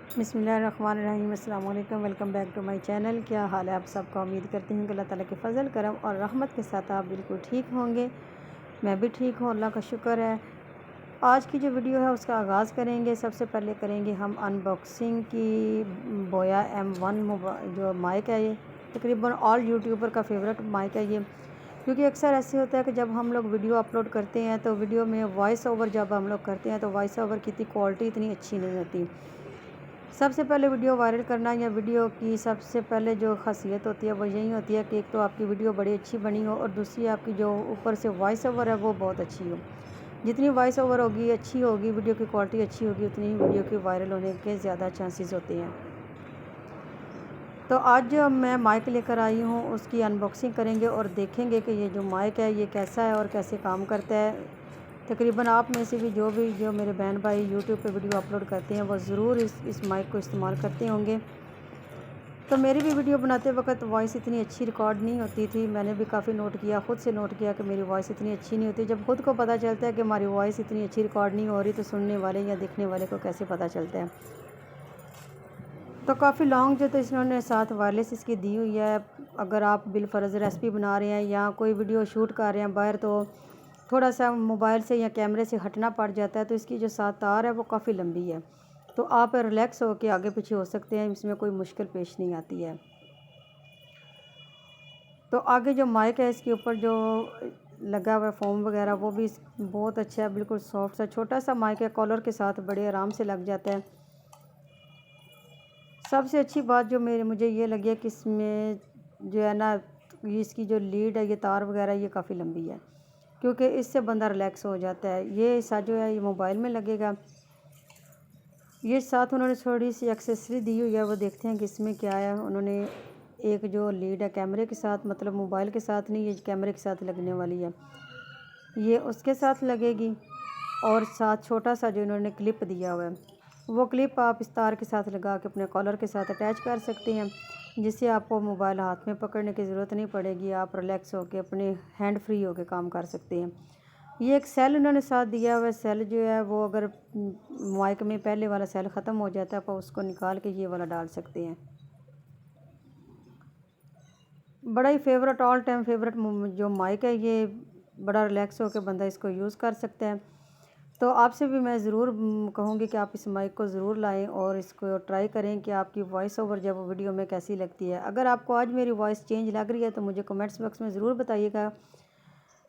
बिस्मिल्लाहिर्रहमानिर्रहीम। अस्सलाम वालेकुम। Welcome back to my channel. क्या हाल है आप सबका? उम्मीद करती हूँ कि अल्लाह ताला के फ़ज़ल करम और रहमत के साथ आप बिल्कुल ठीक होंगे। मैं भी ठीक हूँ, अल्लाह का शुक्र है। आज की जो वीडियो है उसका आगाज़ करेंगे। सबसे पहले करेंगे हम अनबॉक्सिंग की बोया M1 जो माइक है, ये तकरीबन ऑल यूट्यूबर का फेवरेट माइक है ये। क्योंकि अक्सर ऐसे होता है कि जब हम लोग वीडियो अपलोड करते हैं तो वीडियो में वॉइस ओवर जब हम लोग करते हैं तो वॉइस ओवर की क्वालिटी इतनी अच्छी नहीं होती। सबसे पहले वीडियो वायरल करना या वीडियो की सबसे पहले जो ख़ासियत होती है वो यही होती है कि एक तो आपकी वीडियो बड़ी अच्छी बनी हो और दूसरी आपकी जो ऊपर से वॉइस ओवर है वो बहुत अच्छी हो। जितनी वॉइस ओवर होगी अच्छी होगी, वीडियो की क्वालिटी अच्छी होगी, उतनी ही वीडियो के वायरल होने के ज़्यादा चांसेस होते हैं। तो आज जो मैं माइक लेकर आई हूँ उसकी अनबॉक्सिंग करेंगे और देखेंगे कि ये जो माइक है ये कैसा है और कैसे काम करता है। तकरीबन आप में से भी जो मेरे बहन भाई यूट्यूब पे वीडियो अपलोड करते हैं वो ज़रूर इस माइक को इस्तेमाल करते होंगे। तो मेरी भी वीडियो बनाते वक्त वॉइस इतनी अच्छी रिकॉर्ड नहीं होती थी। मैंने भी काफ़ी नोट किया, ख़ुद से नोट किया कि मेरी वॉइस इतनी अच्छी नहीं होती। जब खुद को पता चलता है कि हमारी वॉइस इतनी अच्छी रिकॉर्ड नहीं हो रही तो सुनने वाले या देखने वाले को कैसे पता चलता है। तो काफ़ी लॉन्ग जो तो इन्होंने साथ वायरलेस इसकी दी हुई है। अगर आप बिलफर्ज रेसिपी बना रहे हैं या कोई वीडियो शूट कर रहे हैं बाहर, तो थोड़ा सा मोबाइल से या कैमरे से हटना पड़ जाता है, तो इसकी जो साथ तार है वो काफ़ी लंबी है। तो आप रिलैक्स हो के आगे पीछे हो सकते हैं, इसमें कोई मुश्किल पेश नहीं आती है। तो आगे जो माइक है इसके ऊपर जो लगा हुआ है फोम वगैरह वो भी बहुत अच्छा है, बिल्कुल सॉफ्ट सा छोटा सा माइक है, कॉलर के साथ बड़े आराम से लग जाता है। सबसे अच्छी बात जो मुझे ये लगी है कि इसमें जो है ना, इसकी जो लीड है, ये तार वगैरह ये काफ़ी लंबी है, क्योंकि इससे बंदा रिलैक्स हो जाता है। ये हिस्सा जो है ये मोबाइल में लगेगा। ये साथ उन्होंने थोड़ी सी एक्सेसरी दी हुई है, वो देखते हैं कि इसमें क्या है। उन्होंने एक जो लीड है कैमरे के साथ, मतलब मोबाइल के साथ नहीं, ये कैमरे के साथ लगने वाली है, ये उसके साथ लगेगी। और साथ छोटा सा जो इन्होंने क्लिप दिया हुआ है, वो क्लिप आप इस तार के साथ लगा के अपने कॉलर के साथ अटैच कर सकते हैं, जिससे आपको मोबाइल हाथ में पकड़ने की ज़रूरत नहीं पड़ेगी। आप रिलैक्स होकर अपने हैंड फ्री होकर काम कर सकते हैं। ये एक सेल उन्होंने साथ दिया हुआ है। सेल जो है वो अगर माइक में पहले वाला सेल ख़त्म हो जाता है तो उसको निकाल के ये वाला डाल सकते हैं। बड़ा ही फेवरेट, ऑल टाइम फेवरेट जो माइक है ये, बड़ा रिलैक्स होकर बंदा इसको यूज़ कर सकता है। तो आपसे भी मैं ज़रूर कहूँगी कि आप इस माइक को ज़रूर लाएं और इसको ट्राई करें कि आपकी वॉइस ओवर जब वीडियो में कैसी लगती है। अगर आपको आज मेरी वॉइस चेंज लग रही है तो मुझे कमेंट्स बॉक्स में ज़रूर बताइएगा।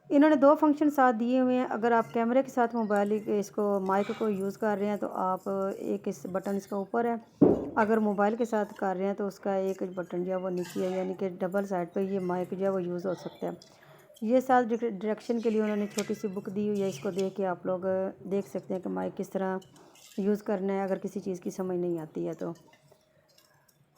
इन्होंने 2 फंक्शन साथ दिए हुए हैं। अगर आप कैमरे के साथ मोबाइल इसको माइक को यूज़ कर रहे हैं तो आप एक इस बटन इसका ऊपर है, अगर मोबाइल के साथ कर रहे हैं तो उसका एक बटन जो है वो नीचे है, यानी कि डबल साइड पे ये माइक जो है वो यूज़ हो सकता है। ये साथ डायरेक्शन के लिए उन्होंने छोटी सी बुक दी हुई है, इसको देख के आप लोग देख सकते हैं कि माइक किस तरह यूज़ करना है अगर किसी चीज़ की समझ नहीं आती है तो।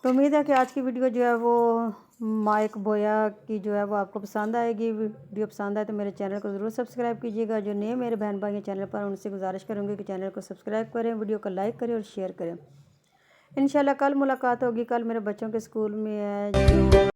उम्मीद है कि आज की वीडियो जो है वो माइक बोया की जो है वो आपको पसंद आएगी। वीडियो पसंद आए तो मेरे चैनल को ज़रूर सब्सक्राइब कीजिएगा। जो नए मेरे बहन भाई हैं चैनल पर, उनसे गुजारिश करूँगी कि चैनल को सब्सक्राइब करें, वीडियो को लाइक करें और शेयर करें। इंशाल्लाह कल मुलाकात होगी। कल मेरे बच्चों के स्कूल में है जो